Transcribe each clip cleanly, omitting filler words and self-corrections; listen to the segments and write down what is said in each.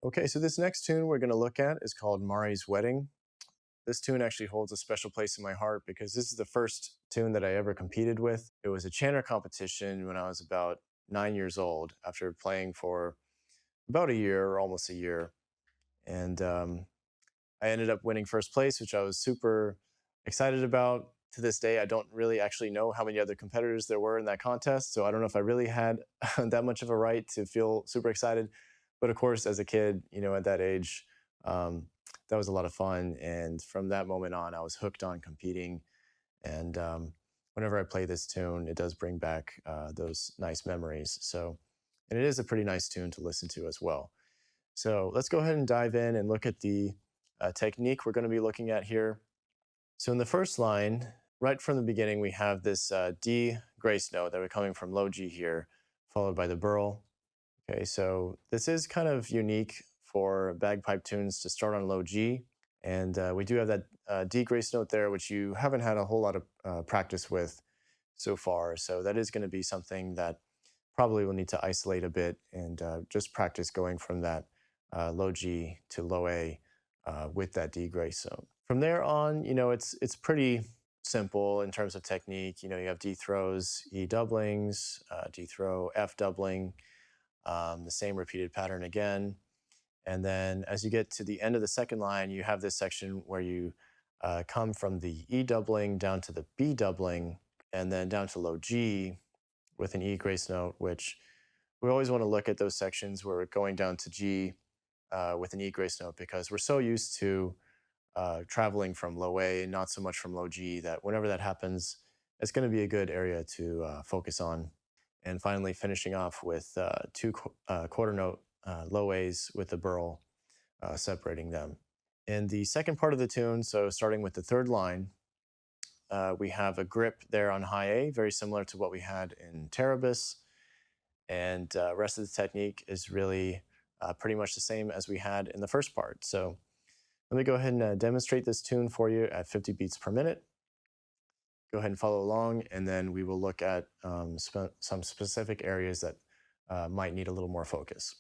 Okay, so this next tune we're going to look at is called Mari's Wedding. This tune actually holds a special place in my heart because this is the first tune that I ever competed with. It was a chanter competition when I was about 9 years old after playing for about a year or almost a year. And I ended up winning first place, which I was super excited about. To this day, I don't really actually know how many other competitors there were in that contest. So I don't know if I really had that much of a right to feel super excited. But of course, as a kid, at that age, that was a lot of fun. And from that moment on, I was hooked on competing. And whenever I play this tune, it does bring back those nice memories. And it is a pretty nice tune to listen to as well. So let's go ahead and dive in and look at the technique we're going to be looking at here. So in the first line, right from the beginning, we have this D grace note that we're coming from low G here, followed by the burl. Okay, so this is kind of unique for bagpipe tunes to start on low G. And we do have that D grace note there, which you haven't had a whole lot of practice with so far. So that is going to be something that probably will need to isolate a bit and just practice going from that low G to low A with that D grace note. From there on, it's pretty simple in terms of technique. You have D throws, E doublings, D throw, F doubling, the same repeated pattern again. And then as you get to the end of the second line, you have this section where you come from the E doubling down to the B doubling and then down to low G with an E grace note, which we always want to look at those sections where we're going down to G with an E grace note because we're so used to traveling from low A, not so much from low G, that whenever that happens, it's going to be a good area to focus on. And finally, finishing off with two quarter note low A's with the burl, separating them. In the second part of the tune, so starting with the third line, we have a grip there on high A, very similar to what we had in Terabis. And rest of the technique is really pretty much the same as we had in the first part. So let me go ahead and demonstrate this tune for you at 50 beats per minute. Go ahead and follow along, and then we will look at some specific areas that might need a little more focus.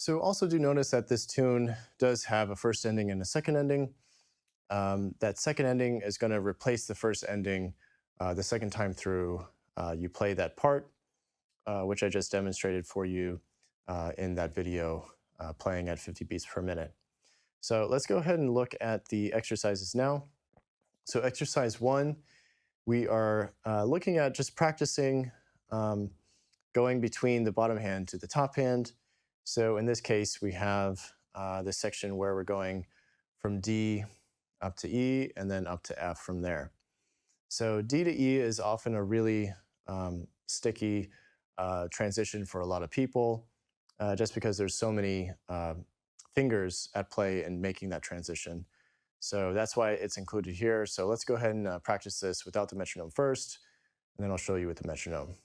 So also do notice that this tune does have a first ending and a second ending. That second ending is going to replace the first ending the second time through you play that part, which I just demonstrated for you in that video playing at 50 beats per minute. So let's go ahead and look at the exercises now. So exercise 1, we are looking at just practicing going between the bottom hand to the top hand. So in this case, we have this section where we're going from D up to E and then up to F from there. So D to E is often a really sticky transition for a lot of people, just because there's so many fingers at play in making that transition. So that's why it's included here. So let's go ahead and practice this without the metronome first, and then I'll show you with the metronome.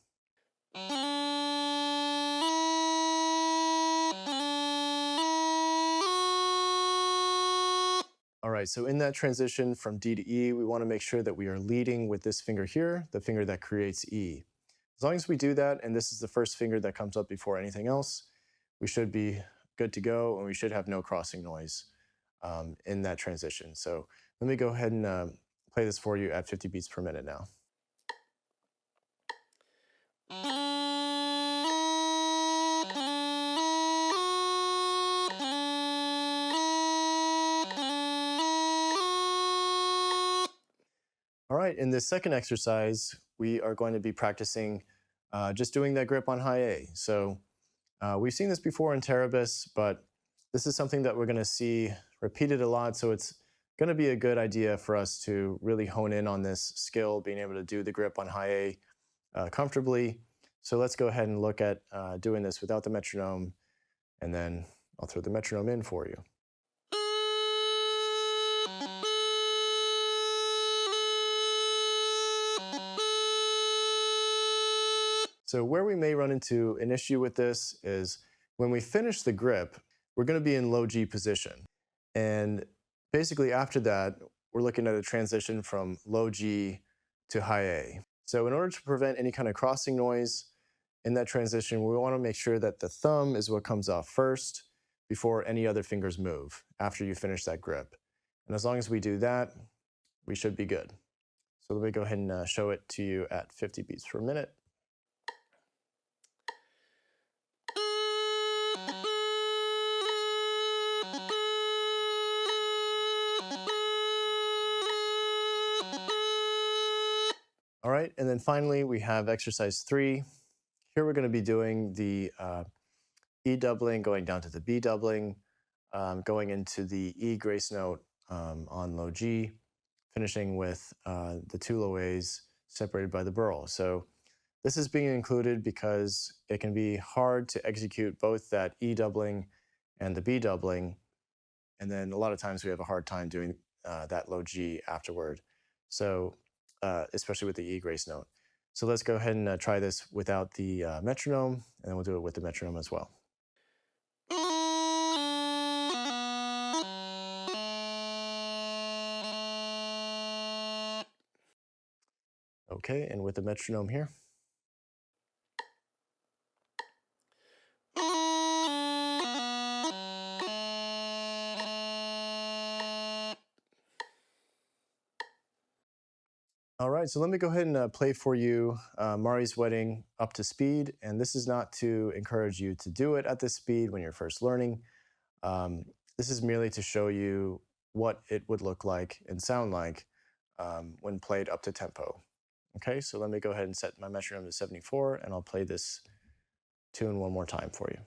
All right, so in that transition from D to E, we want to make sure that we are leading with this finger here, the finger that creates E. As As long as we do that, and this is the first finger that comes up before anything else, we should be good to go, and we should have no crossing noise in that transition. So let me go ahead and play this for you at 50 beats per minute now. All right, in this second exercise, we are going to be practicing just doing that grip on high A. So we've seen this before in Terabis, but this is something that we're going to see repeated a lot. So it's going to be a good idea for us to really hone in on this skill, being able to do the grip on high A comfortably. So let's go ahead and look at doing this without the metronome, and then I'll throw the metronome in for you. So where we may run into an issue with this is when we finish the grip, we're going to be in low G position. And basically after that, we're looking at a transition from low G to high A. So in order to prevent any kind of crossing noise in that transition, we want to make sure that the thumb is what comes off first before any other fingers move after you finish that grip. And as long as we do that, we should be good. So let me go ahead and show it to you at 50 beats per minute. All right, and then finally we have exercise 3. Here we're going to be doing the E doubling, going down to the B doubling, going into the E grace note on low G, finishing with the 2 low A's separated by the birl. So this is being included because it can be hard to execute both that E doubling and the B doubling, and then a lot of times we have a hard time doing that low G afterward. So especially with the E grace note. So let's go ahead and try this without the metronome, and then we'll do it with the metronome as well. Okay, and with the metronome here. All right, so let me go ahead and play for you Mairi's Wedding up to speed. And this is not to encourage you to do it at this speed when you're first learning. This is merely to show you what it would look like and sound like when played up to tempo. Okay, so let me go ahead and set my metronome to 74, and I'll play this tune one more time for you.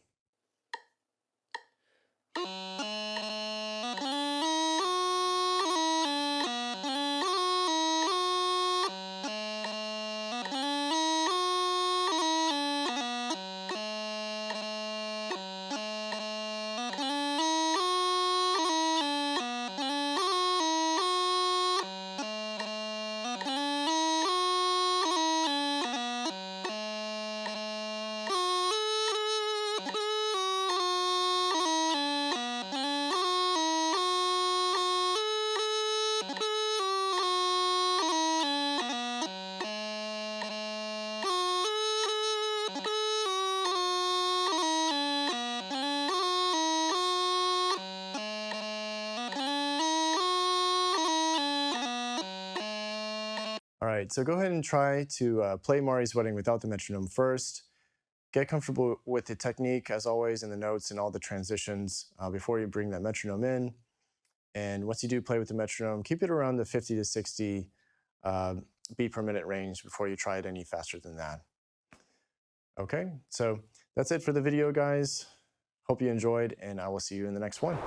All right, so go ahead and try to play Mairi's Wedding without the metronome first. Get comfortable with the technique, as always, in the notes and all the transitions before you bring that metronome in. And once you do play with the metronome, keep it around the 50 to 60 beat per minute range before you try it any faster than that. Okay, so that's it for the video, guys. Hope you enjoyed, and I will see you in the next one.